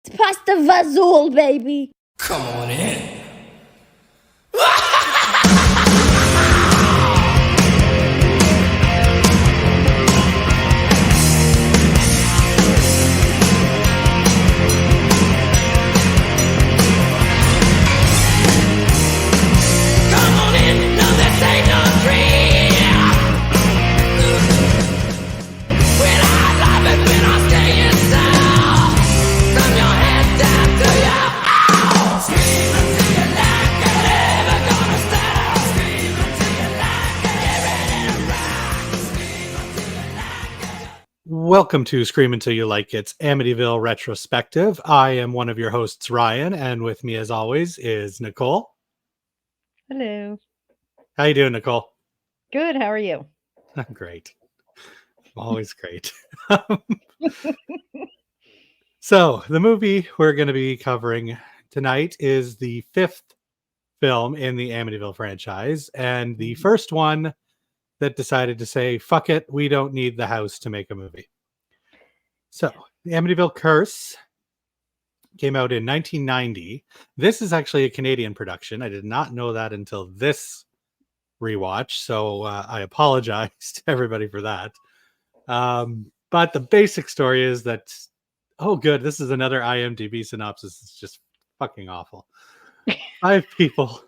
It's past the Vazul, baby. Come on in. Welcome to Scream Until You Like It's Amityville Retrospective. I am one of your hosts, Ryan, and with me as always is Nicole. Hello. How you doing, Nicole? Good. How are you? I'm great. Always great. So, the movie we're going to be covering tonight is the fifth film in the Amityville franchise, and the first one that decided to say, fuck it, we don't need the house to make a movie. So, the Amityville Curse came out in 1990. This is actually a Canadian production. I did not know that until this rewatch, so I apologize to everybody for that. But the basic story is that, oh good, this is another IMDb synopsis. It's just fucking awful. Five people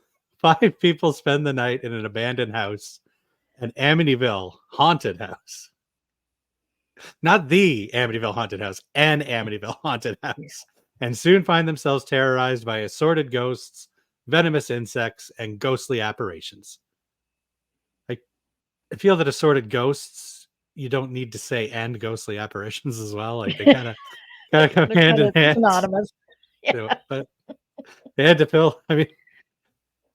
spend the night in an abandoned house, an Amityville haunted house. Not the Amityville haunted house, an Amityville haunted house. And soon find themselves terrorized by assorted ghosts, venomous insects, and ghostly apparitions. I feel that assorted ghosts, you don't need to say and ghostly apparitions as well. Like they kind of come hand in hand. Synonymous. Yeah. But they had to fill. I mean,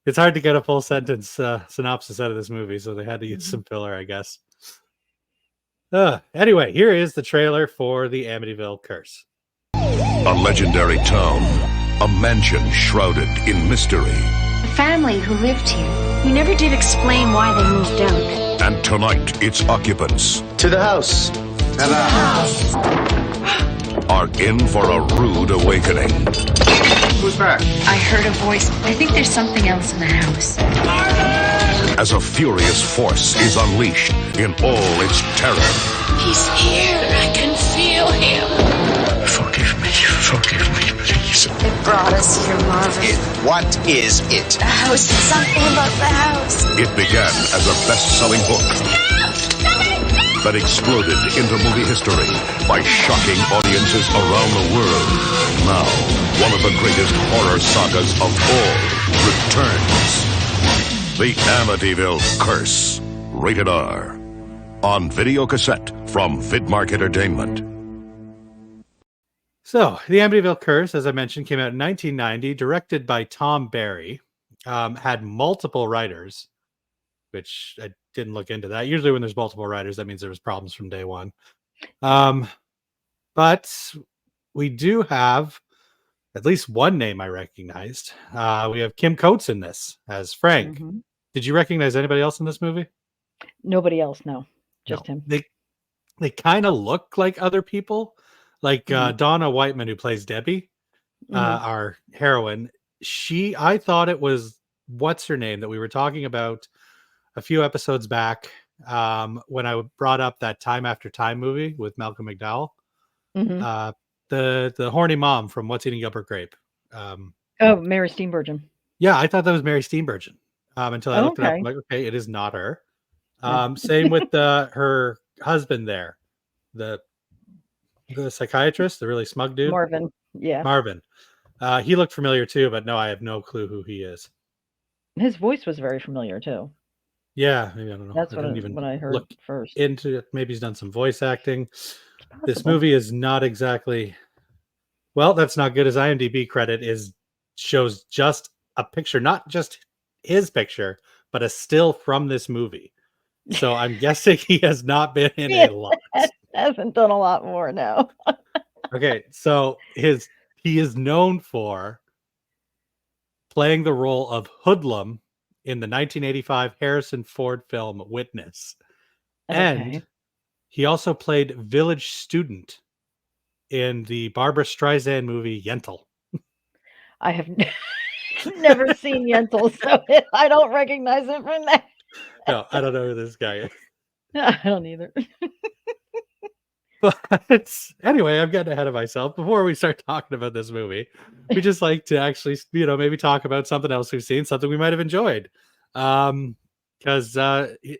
it's hard to get a full sentence synopsis out of this movie, so they had to use some filler, I guess. Anyway, here is the trailer for the Amityville Curse. A legendary town, a mansion shrouded in mystery. The family who lived here, we never did explain why they moved out. And tonight, its occupants To the house. To the house. are in for a rude awakening. Who's back? I heard a voice. I think there's something else in the house. As a furious force is unleashed in all its terror. He's here. I can feel him. Forgive me, please. It brought us here, Marvin. What is it? The house. Something about the house. It began as a best-selling book that exploded into movie history by shocking audiences around the world. Now, one of the greatest horror sagas of all returns. The Amityville Curse, rated R. On video cassette from Vidmark Entertainment. So, the Amityville Curse, as I mentioned, came out in 1990, directed by Tom Barry. Had multiple writers, which I didn't look into that. Usually when there's multiple writers, that means there was problems from day one. But we do have at least one name I recognized. We have Kim Coates in this as Frank. Mhm. Did you recognize anybody else in this movie? Nobody else, no. Just No. him. They kind of look like other people. Like Donna Whiteman, who plays Debbie, our heroine. I thought it was, what's her name, that we were talking about a few episodes back when I brought up that Time After Time movie with Malcolm McDowell. The horny mom from What's Eating Gilbert Grape. Oh, Mary Steenburgen. Yeah, I thought that was Mary Steenburgen until I looked it up. Okay. I'm like, okay, it is not her. Same with her husband there, the psychiatrist, the really smug dude. Marvin. Yeah. Marvin. He looked familiar too, but no, I have no clue who he is. His voice was very familiar too. Yeah, maybe, I don't know. That's I didn't even what I heard look first. into it. Maybe he's done some voice acting. This Possible. movie is not exactly, well, that's not good. As IMDb credit shows just a picture, not just his picture, but a still from this movie. So I'm guessing he has not been in a lot. Hasn't done a lot more now. Okay, so he is known for playing the role of Hoodlum in the 1985 Harrison Ford film Witness. Okay. And he also played village student in the Barbara Streisand movie Yentl. I have never seen Yentl, so I don't recognize it from that. No, I don't know who this guy is. I don't either. But anyway, I'm getting ahead of myself. Before we start talking about this movie, we just like to actually, maybe talk about something else we've seen, something we might have enjoyed. Because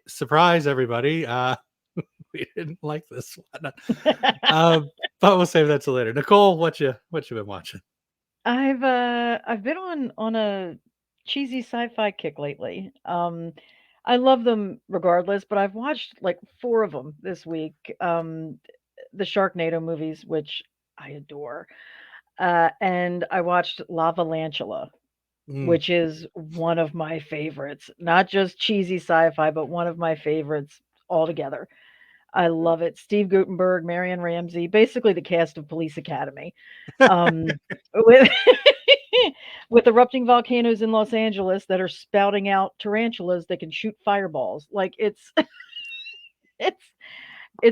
surprise, everybody, we didn't like this one. But we'll save that till later. Nicole, what you been watching? I've been on a cheesy sci-fi kick lately. I love them regardless, but I've watched like 4 of them this week. The Sharknado movies, which I adore. And I watched Lava-Lantula, which is one of my favorites. Not just cheesy sci-fi, but one of my favorites altogether. I love it. Steve Guttenberg, Marianne Ramsey, basically the cast of Police Academy. With with erupting volcanoes in Los Angeles that are spouting out tarantulas that can shoot fireballs. Like it's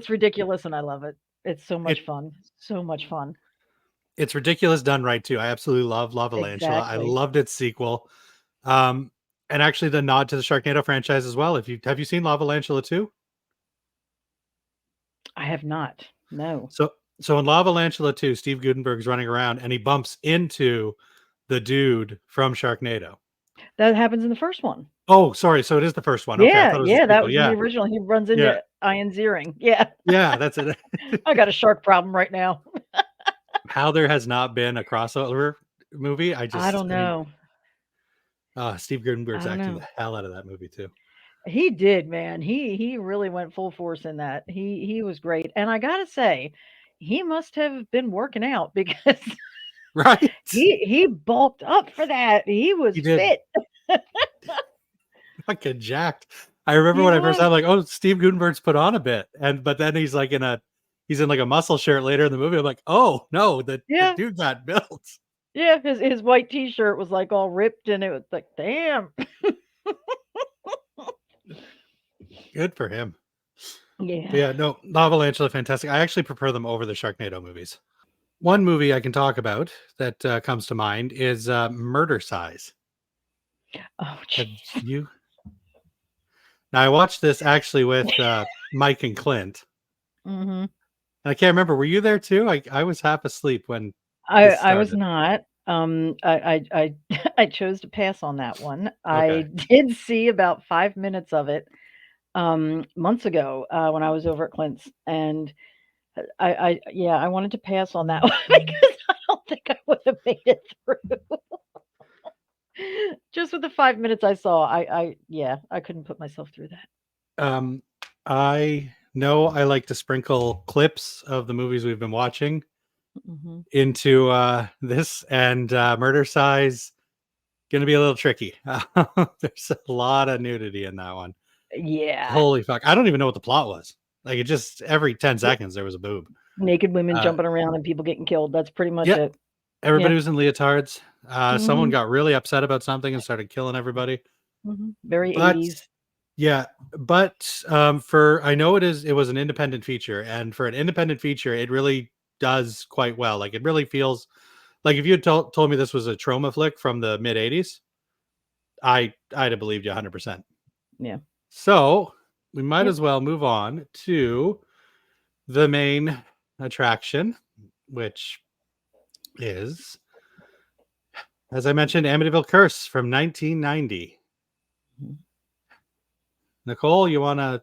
ridiculous and I love it. It's so much fun. So much fun. It's ridiculous done right too. I absolutely love Lava-Lantula. Exactly. I loved its sequel. And actually the nod to the Sharknado franchise as well. Have you seen Lava-Lantula 2? I have not. No. So in Lava-Lantula 2, Steve Guttenberg's running around and he bumps into the dude from Sharknado. That happens in the first one. Oh, sorry. So it is the first one. Okay, I Yeah, thought it was yeah, the that sequel. was in the original. He runs into Ian Ziering. Yeah. Yeah, that's it. I got a shark problem right now. How there has not been a crossover movie, I don't know. Steve Guttenberg's acting know. the hell out of that movie too. He did, man. He really went full force in that. He was great. And I gotta say, he must have been working out because Right? he bulked up for that. He was He did. fit. Fucking jacked. I remember when I first saw like, oh, Steve Guttenberg's put on a bit. But then he's like in like a muscle shirt later in the movie. I'm like, oh no, the dude got built. Yeah, his white t-shirt was like all ripped and it was like, damn. Good for him. Yeah. But yeah, no, Lava-Lantula, fantastic. I actually prefer them over the Sharknado movies. One movie I can talk about that comes to mind is Murder Size. Oh, Have jeez. you? Now I watched this actually with Mike and Clint. Mm-hmm. And I can't remember. Were you there too? I was half asleep when I was not. I chose to pass on that one. I did see about 5 minutes of it months ago when I was over at Clint's, and I wanted to pass on that one because I don't think I would have made it through. Just with the 5 minutes I saw, I couldn't put myself through that. I know I like to sprinkle clips of the movies we've been watching into this, and Murder Size gonna be a little tricky. There's a lot of nudity in that one. Yeah. Holy fuck. I don't even know what the plot was. Like it just every 10 seconds there was a boob. Naked women jumping around and people getting killed. That's pretty much it. Everybody was in leatards. Someone got really upset about something and started killing everybody. Very 80s. Yeah, but I know it was an independent feature, and for an independent feature, it really does quite well. Like it really feels like if you had told me this was a trauma flick from the mid 80s, I'd have believed you 100%. Yeah. So we might as well move on to the main attraction, which is, as I mentioned, Amityville Curse from 1990. Nicole, you want to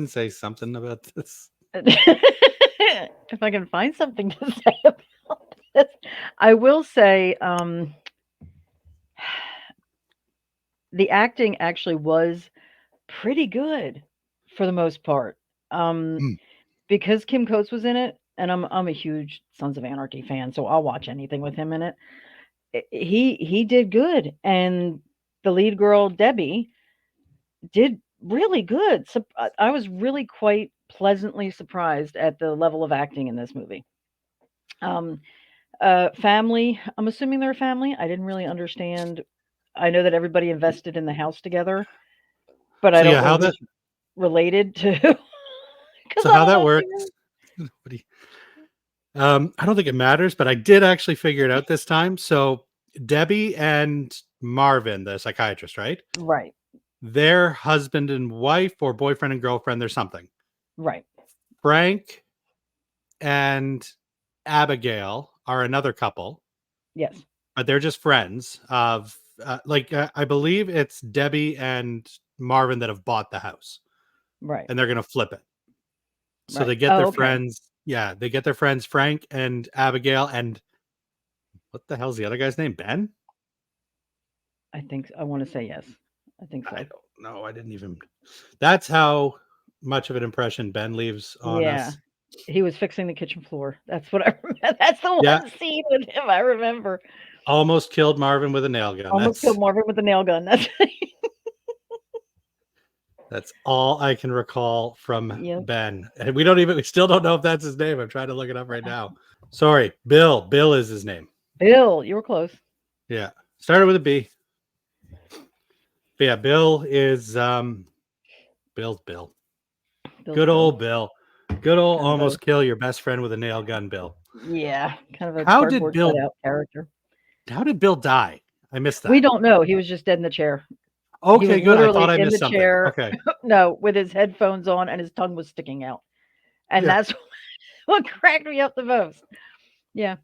say something about this? If I can find something to say about this, I will say the acting actually was pretty good for the most part. Because Kim Coates was in it, and I'm a huge Sons of Anarchy fan, so I'll watch anything with him in it. He did good, and the lead girl Debbie did really good. So I was really quite pleasantly surprised at the level of acting in this movie. Family, I'm assuming they're a family. I didn't really understand. I know that everybody invested in the house together, but I don't know who's related to. So how that works? I don't think it matters, but I did actually figure it out this time. So Debbie and Marvin, the psychiatrist, right? Right. They're husband and wife or boyfriend and girlfriend. There's something. Right. Frank and Abigail are another couple, Yes. but they're just friends of I believe it's Debbie and Marvin that have bought the house Right. and they're going to flip it. So Right. they get Oh, their okay. friends. Yeah, they get their friends Frank and Abigail and what the hell's the other guy's name? Ben? I think I want to say yes. I think so. I don't know. I didn't even. That's how much of an impression Ben leaves on Yeah. us. He was fixing the kitchen floor. That's what I remember. That's the Yeah. one scene with him I remember. Almost killed Marvin with a nail gun. Almost killed Marvin with a nail gun. That's all I can recall from Yep. Ben. And we still don't know if that's his name. I'm trying to look it up right now. Sorry, Bill. Bill is his name. Bill, you were close. Yeah. Started with a B. But yeah, Bill is Bill's Bill. Bill's Good Bill. old Bill. Good old Kind of almost kill your best friend with a nail gun, Bill. Yeah, kind of a How did cardboard Bill- cutout character. How did Bill die? I missed that. We don't know. He was just dead in the chair. He Okay, was good. I literally thought I in missed the something. chair. Okay. No, with his headphones on and his tongue was sticking out. And Yeah. that's what cracked me up the most. Yeah.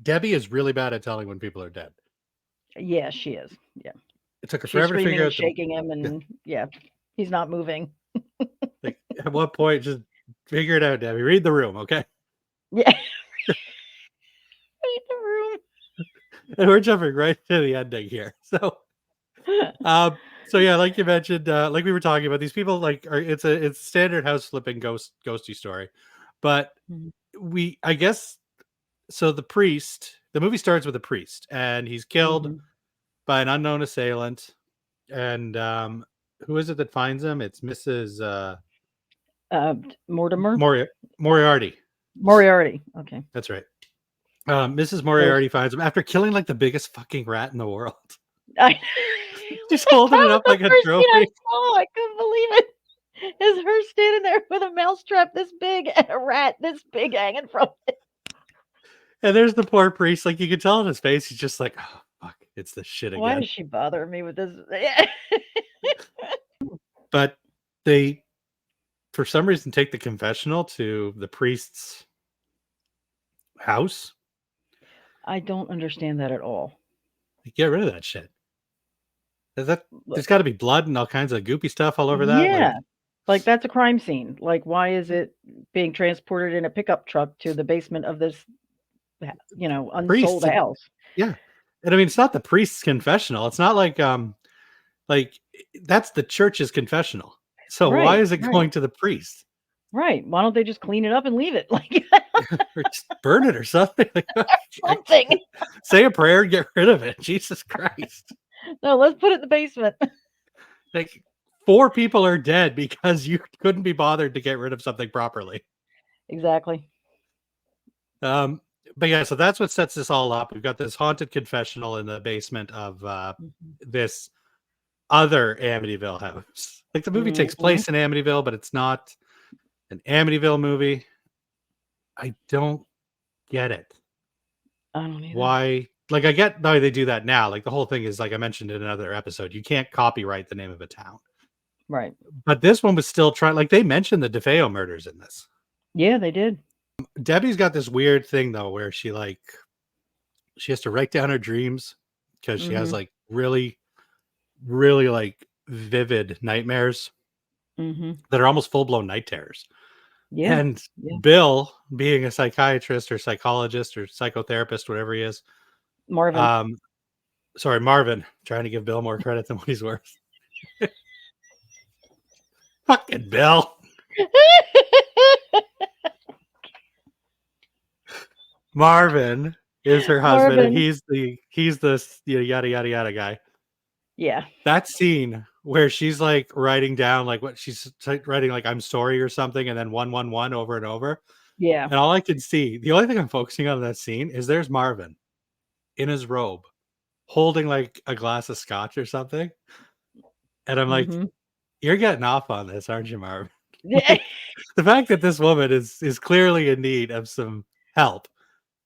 Debbie is really bad at telling when people are dead. Yeah, she is. Yeah. It took her She's forever to screaming figure and out shaking him and yeah, he's not moving. like, at what point just figure it out, Debbie. Read the room, okay? Yeah. Read the room. And we're jumping right to the ending here. So yeah, like you mentioned, like we were talking about, these people it's a standard house flipping ghosty story. But Mhm. I guess so the movie starts with a priest and he's killed Mhm. by an unknown assailant. And who is it that finds him? It's Mrs. Mortimer? Moriarty. Moriarty. Okay. That's right. Mrs. Moriarty finds him after killing like the biggest fucking rat in the world. I Just holding it up like a first scene I trophy. saw. I couldn't believe it. Is her standing there with a mousetrap this big and a rat this big hanging from it. And there's the poor priest. Like you can tell in his face, he's just like, oh, fuck, it's the shit again. Why is she bothering me with this? But they, for some reason, take the confessional to the priest's house. I don't understand that at all. Get rid of that shit. There's got to be blood and all kinds of goopy stuff all over that. Yeah. Like that's a crime scene. Like why is it being transported in a pickup truck to the basement of this unsold house? Yeah. And I mean, it's not the priest's confessional. It's not like that's the church's confessional. So why is it going to the priest? Right. Why don't they just clean it up and leave it? Like or just burn it or something. something. Say a prayer and get rid of it. Jesus Christ. No, let's put it in the basement. Like 4 people are dead because you couldn't be bothered to get rid of something properly. Exactly. But yeah, so that's what sets this all up. We've got this haunted confessional in the basement of this other Amityville house. Like the movie takes place in Amityville, but it's not an Amityville movie. I don't get it. I don't either. Why? Like I get why they do that now. Like the whole thing is like I mentioned in another episode, you can't copyright the name of a town. Right. But this one was still trying. Like they mentioned the DeFeo murders in this. Yeah, they did. Debbie's got this weird thing though, where she has to write down her dreams because she has like really, really like vivid nightmares that are almost full blown night terrors. Yeah. And Bill, being a psychiatrist or psychologist or psychotherapist, whatever he is, Marvin. Marvin, trying to give Bill more credit than what he's worth. Fucking Bill. Marvin is her husband, and he's the yada yada yada guy. Yeah. That scene where she's like writing down like what she's writing, like I'm sorry or something, and then 111 over and over. Yeah. And all I can see, the only thing I'm focusing on in that scene is there's Marvin in his robe holding like a glass of scotch or something. And I'm like, you're getting off on this, aren't you, Marvin? Yeah. The fact that this woman is clearly in need of some help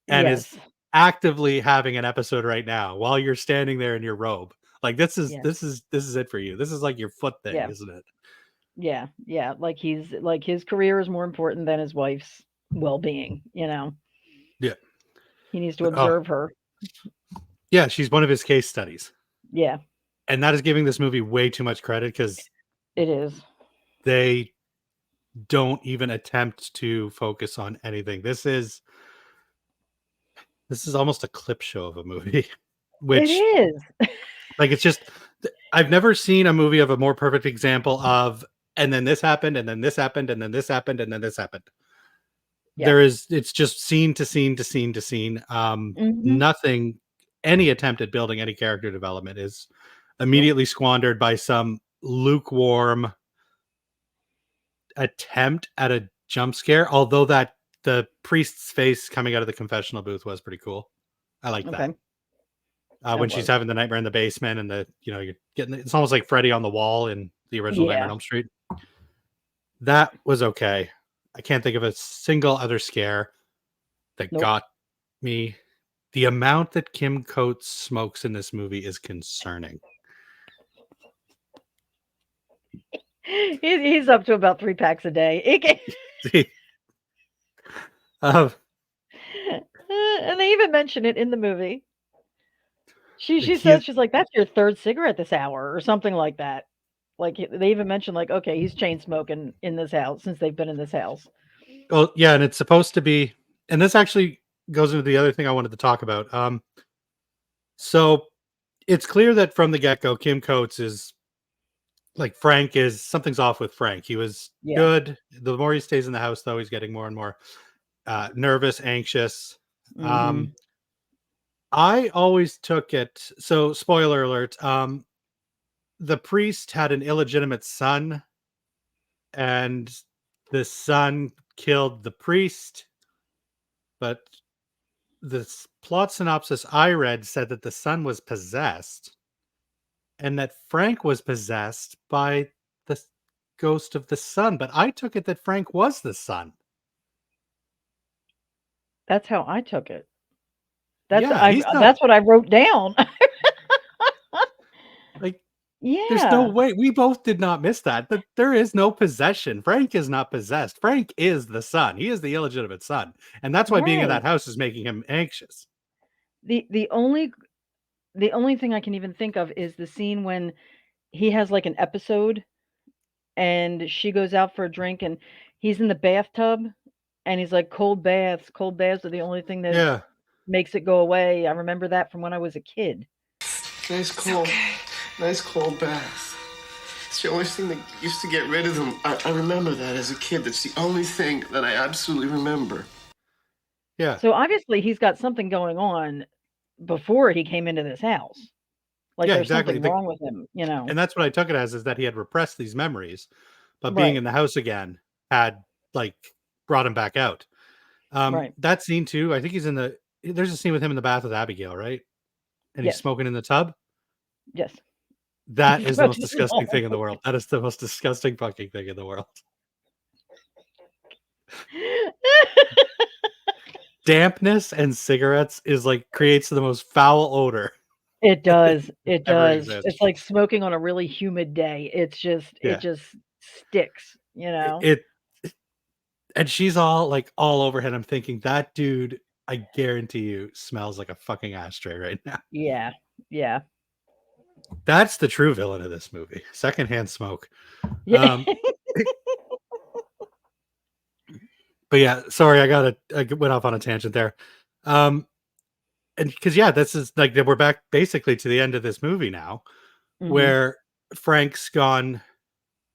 and is Yes. actively having an episode right now while you're standing there in your robe. Like this is Yes. it for you. This is like your foot thing, Yeah. isn't it? Yeah. Yeah. Like his career is more important than his wife's well-being, you know. Yeah. He needs to Oh, observe her. yeah, she's one of his case studies. Yeah, And that is giving this movie way too much credit because it is. they don't even attempt to focus on anything. This is almost a clip show of a movie, It which is. like it's just I've never seen a movie of a more perfect example of and then this happened and then this happened and then this happened and then this happened. Yeah. It's just scene to scene to scene to scene. Mhm. Nothing, any attempt at building any character development is Nope. immediately squandered by some lukewarm attempt at a jump scare. Although that the priest's face coming out of the confessional booth was pretty cool. I like that. Okay. That When she's was. having the nightmare in the basement and you're getting it's almost like Freddy on the wall in the original Nightmare on Yeah. Elm Street. That was okay. I can't think of a single other scare that Nope. got me. The amount that Kim Coates smokes in this movie is concerning. He's up to about 3 packs a day. uh, And they even mention it in the movie. She he, says, she's like, "That's your 3rd cigarette this hour," or something like that. Like, they even mention, like, okay, he's chain smoking in this house since they've been in this house. well, yeah, and it's supposed to be, and this actually goes into the other thing I wanted to talk about. So it's clear that from the get-go, Kim Coates is like Frank is something's off with Frank. He was Yeah. good. The more he stays in the house, though, he's getting more and more nervous, anxious. Mhm. I always took it. So, spoiler alert. The priest had an illegitimate son, and the son killed the priest. But the plot synopsis I read said that the son was possessed, and that Frank was possessed by the ghost of the son. But I took it that Frank was the son. That's how I took it. Yeah, he's not That's what I wrote down. like. There's no Yeah. way. We both did not miss that. That there is no possession. Frank is not possessed. Frank is the son. He is the illegitimate son, and that's why being in that Right. house is making him anxious. The only thing I can even think of is the scene when he has, like, an episode, and she goes out for a drink, and he's in the bathtub, and he's like, "Cold baths are the only thing that Yeah, makes it go away." I remember that from when I was a kid. Nice cold bath. It's the only thing that used to get rid of them. I remember that as a kid. That's the only thing that I absolutely remember. yeah, So, obviously, he's got something going on before he came into this house. Like, yeah. there's Exactly. something wrong with him, you know? And that's what I took it as is that he had repressed these memories, but being Right, in the house again had like brought him back out. right. That scene too. I think he's in the. There's a scene with him in the bath with Abigail, right? And he's Yes, smoking in the tub. yes. That He is the most smokes disgusting thing in the along. world. That is the most disgusting fucking thing in the world. Dampness and cigarettes is like creates the most foul odor It does, it ever does. exists. It's like smoking on a really humid day. It Yeah. just sticks, you It, know? it and she's all like all over him. I'm thinking that dude, I guarantee you, smells like a fucking ashtray right now. Yeah, yeah. That's the true villain of this movie. Secondhand smoke. Yeah. Um, but yeah, sorry, I went off on a tangent there. And because yeah, this is like we're back basically to the end of this movie now, Mhm. where Frank's gone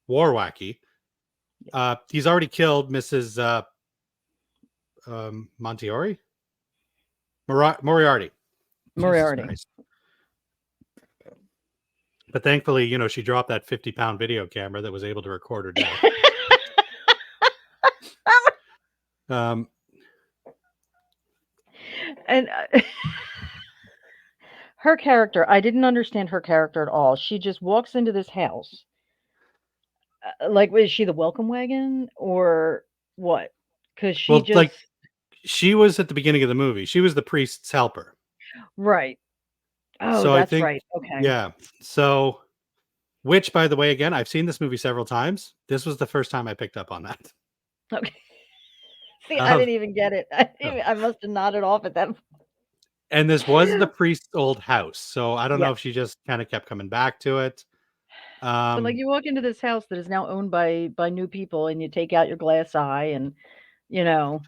war wacky. He's already killed Mrs. Montiori? Moriarty. Jesus Moriarty. Christ. But thankfully, she dropped that 50-pound video camera that was able to record her death. Um, And, her character, I didn't understand her character at all. She just walks into this house. Like, is she the welcome wagon or what? Because she well, just like she was at the beginning of the movie. She was the priest's helper. Right. Oh, So I that's think, right. Okay. yeah. So, which, by the way, again, I've seen this movie several times. This was the first time I picked up on that. Okay. See, I Um, didn't even get it. I must have nodded off at that. and this was the priest's old house. So I don't know Yeah. if she just kind of kept coming back to it. So like you walk into this house that is now owned by new people, and you take out your glass eye, and you know,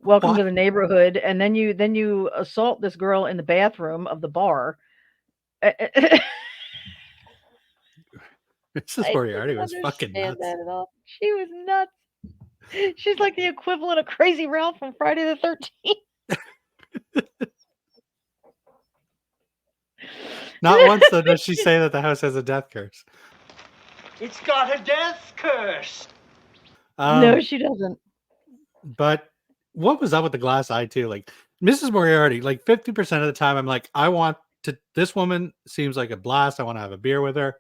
welcome to What? the neighborhood, and then you assault this girl in the bathroom of the bar. I Mrs. didn't Moriarty was fucking understand nuts. that at all. She was nuts. She's like the equivalent of Crazy Ralph from Friday the 13th. Not once though does she say that the house has a death curse. It's got a death curse. No, she doesn't. But what was up with the glass eye too? Like Mrs. Moriarty, like 50% of the time, I'm like, I want to. This woman seems like a blast. I want to have a beer with her.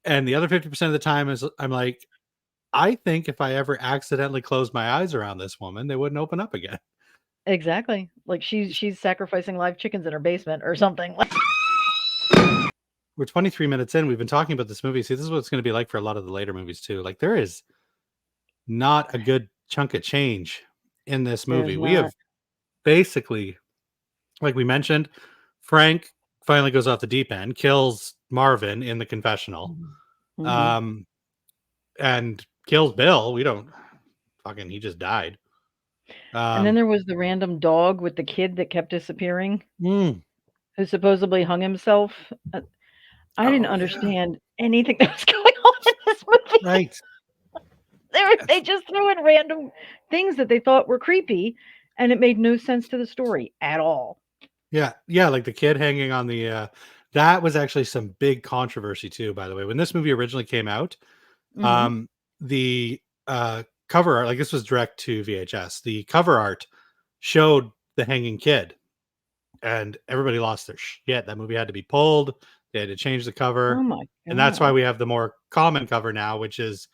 And the other 50% of the time is I'm like, I think if I ever accidentally closed my eyes around this woman, they wouldn't open up again. Exactly. Like she's sacrificing live chickens in her basement or something. We're 23 minutes in. We've been talking about this movie. See, this is what it's going to be like for a lot of the later movies too. Like there is not a good chunk of change in this movie. There's We not. have basically, like we mentioned, Frank finally goes off the deep end, kills Marvin in the confessional, Mhm. and kills Bill. We don't fucking, he just died. And then there was the random dog with the kid that kept disappearing, mm, who supposedly hung himself. I didn't oh, yeah, understand anything that was going on in this movie. right. They just threw in random things that they thought were creepy, and it made no sense to the story at all. Yeah, yeah, like the kid hanging on the that was actually some big controversy too, by the way. When this movie originally came out, Mhm. the cover art, like this was direct to VHS, the cover art showed the hanging kid, and everybody lost their shit. That movie had to be pulled. They had to change the Oh cover, my and that's why god. we have the more common cover now, which is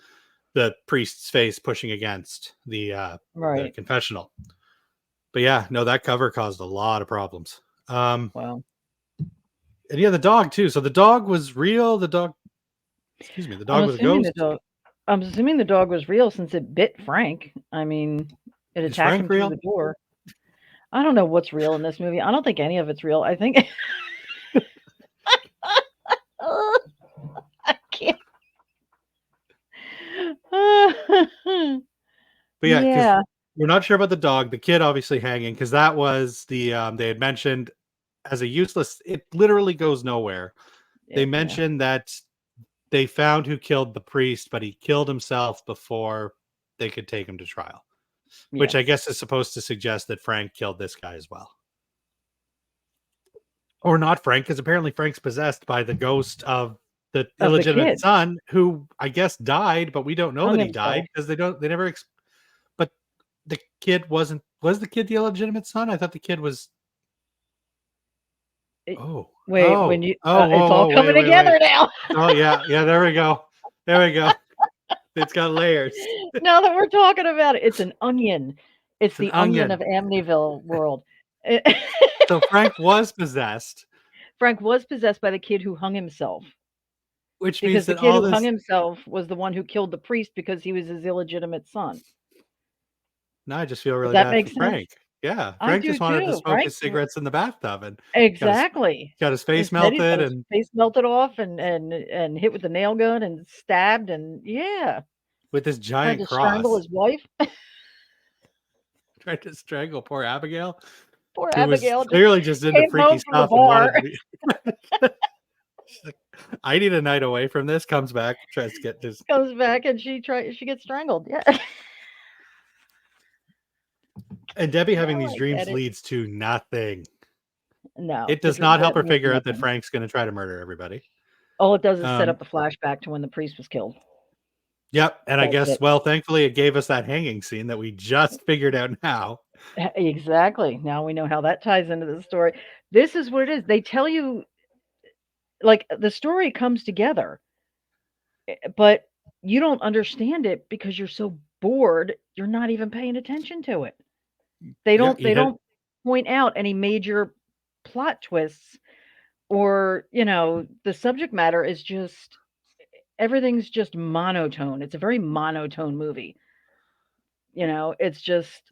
the priest's face pushing against the Right. confessional. But yeah, no, that cover caused a lot of problems. Wow. And yeah, the dog too. So the dog was real. The dog, excuse me, the I'm dog was a assuming ghost. the dog I'm assuming the dog was real since it bit Frank. I mean, it Is attacked Frank him through real? the door. I don't know what's real in this movie. I don't think any of it's real. I think I can't. But yeah, because Yeah. we're not sure about the dog. The kid obviously hanging because that was the they had mentioned as a useless. It literally goes nowhere. They Yeah. mentioned that they found who killed the priest, but he killed himself before they could take him to trial, which I Yes. guess is supposed to suggest that Frank killed this guy as well. Or not Frank, because apparently Frank's possessed by the ghost of the Of the illegitimate kid. son, who I guess died, but we don't know Hung that he himself. died because they never. But the kid wasn't. Was the kid the illegitimate son? I thought the kid was. It Oh, Wait, when oh, you oh, it's whoa, all whoa, wait, coming wait, wait. together now. Oh yeah, yeah. There we go. There we go. It's got layers. Now that we're talking about it, it's an onion. It's It's an the onion onion. of Amityville world. So Frank was possessed, Frank was possessed by the kid who hung himself, which means because the that kid all who hung this. himself was the one who killed the priest because he was his illegitimate son. Now I just feel Does really that bad make for sense? Frank. Yeah, I Frank do just wanted to too, smoke Frank. his cigarettes in the bathtub and got his Exactly. got his face Instead, he's got melted his and face melted off and hit with the nail gun and stabbed, and yeah, with this tried giant to strangle cross, his wife. tried to strangle poor Abigail, Poor who was Abigail just clearly just into came freaky home from the stuff and bar. wanted to be. She's like, I need a night away from this. Comes back, tries to get this. Comes back and she gets strangled. Yeah. And Debbie having Now these I get dreams it. leads to nothing. No, It does not help that her means figure out that nothing. Frank's going to try to murder everybody. All it does is set Um, up the flashback to when the priest was killed. yep. And I That's guess, it. well, thankfully, it gave us that hanging scene that we just figured out now. Exactly. Now we know how that ties into the story. This is what it is. They tell you, like, the story comes together, but you don't understand it because you're so bored, you're not even paying attention to it. They Yeah, don't you they hit don't point out any major plot twists, or, the subject matter is just everything's just monotone. It's a very monotone movie. It's just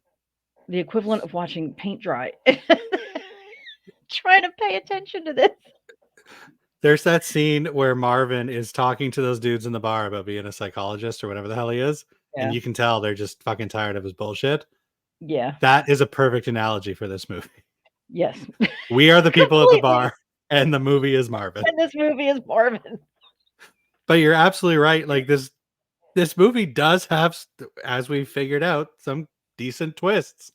the equivalent of watching paint dry. Trying to pay attention to this. There's that scene where Marvin is talking to those dudes in the bar about being a psychologist or whatever the hell he is, and Yeah. you can tell they're just fucking tired of his bullshit. Yeah. That is a perfect analogy for this movie. Yes. We are the people at the Completely. bar, and the movie is Marvin. And this movie is Marvin. But you're absolutely right. Like this movie does have, as we figured out, some decent twists.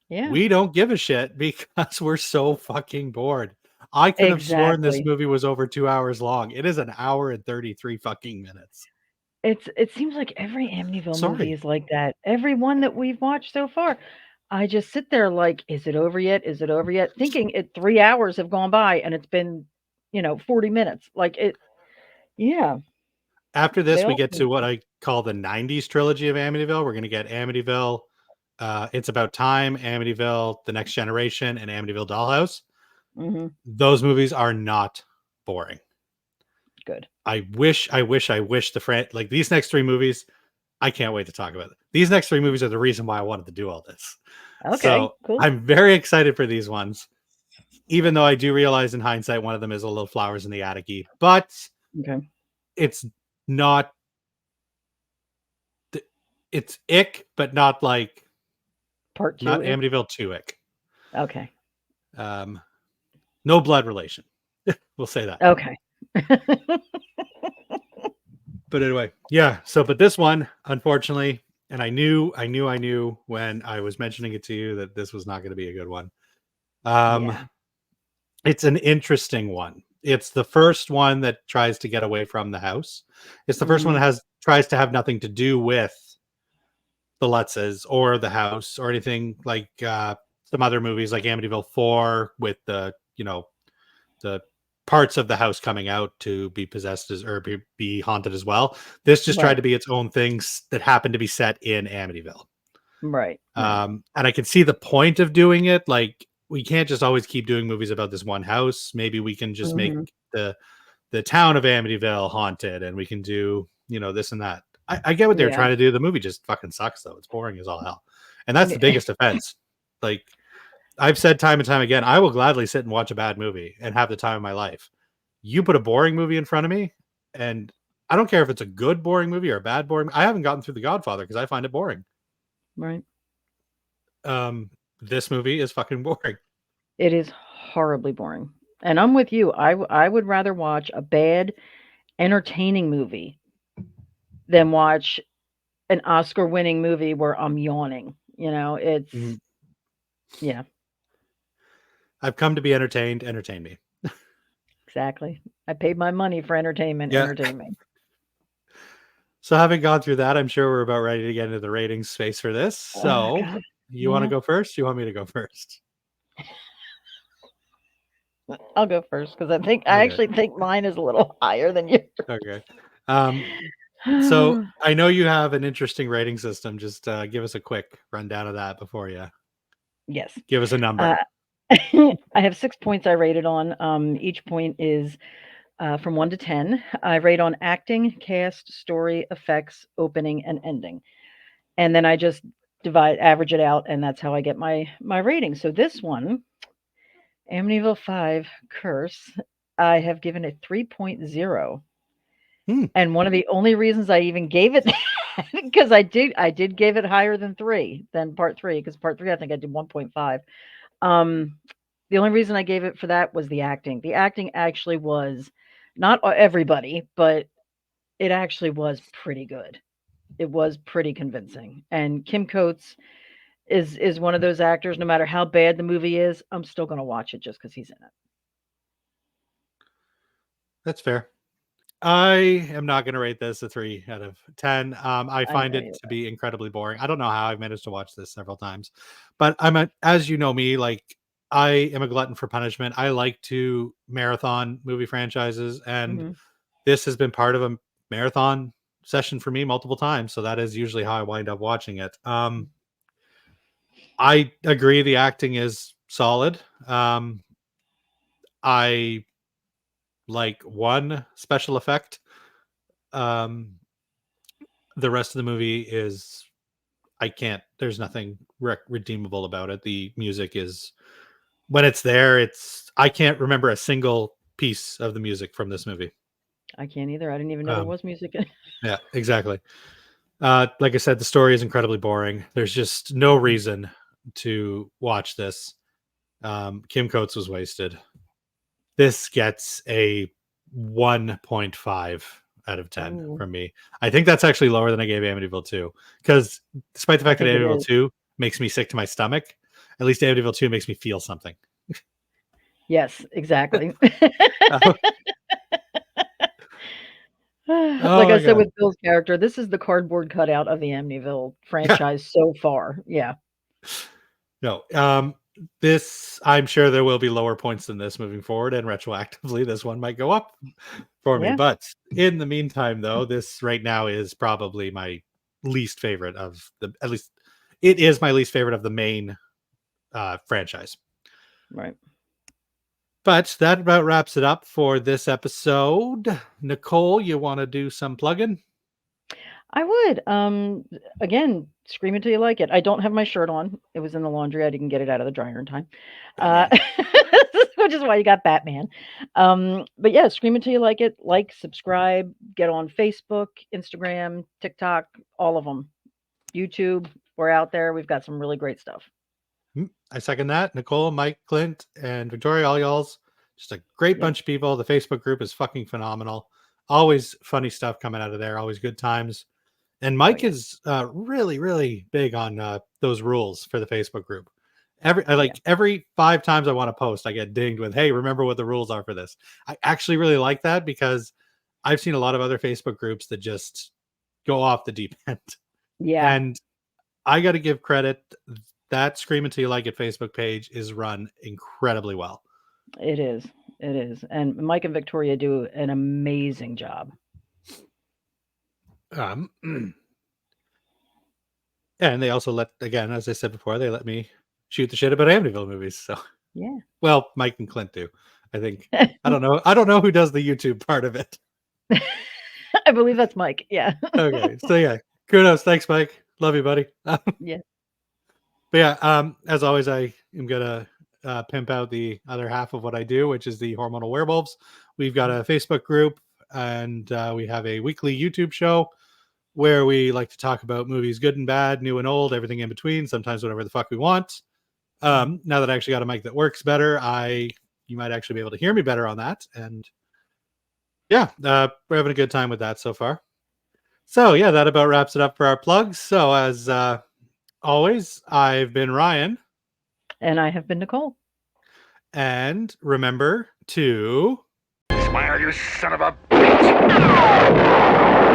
Yeah. We don't give a shit because we're so fucking bored. I could have sworn this Exactly. movie was over 2 hours long. It is an hour and 33 fucking minutes. It seems like every Amityville movie Sorry. is like that. Every one that we've watched so far. I just sit there like, is it over yet? Is it over yet? Thinking 3 hours have gone by and it's been, 40 minutes. Like yeah, After they this, we all get seem to what I call the 90s trilogy of Amityville. We're going to get Amityville, It's About Time, Amityville, The Next Generation, and Amityville Dollhouse. Mhm. Those movies are not boring. Good. I wish like these next 3 movies, I can't wait to talk about it. These next 3 movies are the reason why I wanted to do all this. Okay, So cool. I'm very excited for these ones, even though I do realize in hindsight one of them is a little flowers in the attic-y, but Okay. it's not. It's ick, but not like Part 2 not ick? Amityville 2 ick. Okay. No blood relation. We'll say that. Okay. But anyway, yeah. So, but this one, unfortunately, and I knew when I was mentioning it to you that this was not going to be a good one. Yeah. It's an interesting one. It's the first one that tries to get away from the house. It's the first one Mhm. that tries to have nothing to do with the Lutzes or the house or anything like some other movies like Amityville 4 with the the parts of the house coming out to be possessed or be haunted as well. This just tried Right. to be its own things that happened to be set in Amityville. Right. Right. And I can see the point of doing it. Like we can't just always keep doing movies about this one house. Maybe we can just make Mhm. the town of Amityville haunted, and we can do this and that. I get what they're Yeah. trying to do. The movie just fucking sucks though. It's boring as all hell, and that's the biggest offense. Like I've said time and time again, I will gladly sit and watch a bad movie and have the time of my life. You put a boring movie in front of me, and I don't care if it's a good boring movie or a bad boring. I haven't gotten through The Godfather because I find it boring. Right. This movie is fucking boring. It is horribly boring. And I'm with you. I would rather watch a bad, entertaining movie than watch an Oscar-winning movie where I'm yawning. It's Mhm. yeah, I've come to be entertained. Entertain me. exactly. I paid my money for entertainment. Yeah. Entertain me. So having gone through that, I'm sure we're about ready to get into the ratings space for this. Oh So God. you want to Yeah. go first? You want me to go first? I'll go first because I Okay. actually think mine is a little higher than yours. Okay. So I know you have an interesting rating system. Just give us a quick rundown of that before you Yes. give us a number. I have 6 points I rated on. Each point is from 1 to 10. I rate on acting, cast, story, effects, opening, and ending. And then I just average it out, and that's how I get my rating. So this one, Amityville 5 Curse, I have given it 3.0. And one of the only reasons I even gave it because I did give it higher than part 3, because part 3 I think I did 1.5. The only reason I gave it for that was the acting. The acting actually was not everybody, but it actually was pretty good. It was pretty convincing. And Kim Coates is one of those actors, no matter how bad the movie is, I'm still going to watch it just because he's in it. That's fair. I am not going to rate this a 3 out of 10. I find know it you to be incredibly boring. I don't know how I've managed to watch this several times, but as you know me, like I am a glutton for punishment. I like to marathon movie franchises, and Mhm. this has been part of a marathon session for me multiple times. So that is usually how I wind up watching it. I agree. The acting is solid. I like one special effect. The rest of the movie is, there's nothing redeemable about it. The music is, when it's there, I can't remember a single piece of the music from this movie. I can't either. I didn't even know there was music in it. Yeah, exactly. Like I said, the story is incredibly boring. There's just no reason to watch this. Kim Coates was wasted. This gets a 1.5 out of 10 from me. I think that's actually lower than I gave Amityville 2, because despite the fact that Amityville 2 makes me sick to my stomach, at least Amityville 2 makes me feel something. Yes, exactly. Oh Like I my said God. with Bill's character, this is the cardboard cutout of the Amityville franchise so far. Yeah. No, this, I'm sure there will be lower points than this moving forward, and retroactively, this one might go up for me. Yeah. But in the meantime, though, this right now is probably my least favorite of the, at least it is my least favorite of the main franchise. Right. But that about wraps it up for this episode. Nicole, you want to do some plug-in? I would. Again, scream until you like it. I don't have my shirt on. It was in the laundry. I didn't get it out of the dryer in time. Which is why you got Batman. But yeah, scream until you like it. Like, subscribe, get on Facebook, Instagram, TikTok, all of them. YouTube, we're out there. We've got some really great stuff. I second that. Nicole, Mike, Clint, and Victoria, all y'all's just a great bunch of people. The Facebook group is fucking phenomenal. Always funny stuff coming out of there. Always good times. And Mike is really, really big on those rules for the Facebook group. Every 5 times I want to post, I get dinged with, "Hey, remember what the rules are for this." I actually really like that, because I've seen a lot of other Facebook groups that just go off the deep end. Yeah. And I got to give credit. That Scream Until You Like It Facebook page is run incredibly well. It is. It is. And Mike and Victoria do an amazing job. And they also again, as I said before, they let me shoot the shit about Amityville movies. So yeah. Well, Mike and Clint do, I think. I don't know who does the YouTube part of it. I believe that's Mike. Yeah. Okay. So yeah, kudos. Thanks, Mike. Love you, buddy. Yeah. But yeah, as always, I am gonna pimp out the other half of what I do, which is the Hormonal Werewolves. We've got a Facebook group, and we have a weekly YouTube show where we like to talk about movies, good and bad, new and old, everything in between, sometimes whatever the fuck we want. Now that I actually got a mic that works better, you might actually be able to hear me better on that. And yeah, we're having a good time with that so far. So yeah, that about wraps it up for our plugs. So as always, I've been Ryan. And I have been Nicole. And remember to smile, you son of a bitch.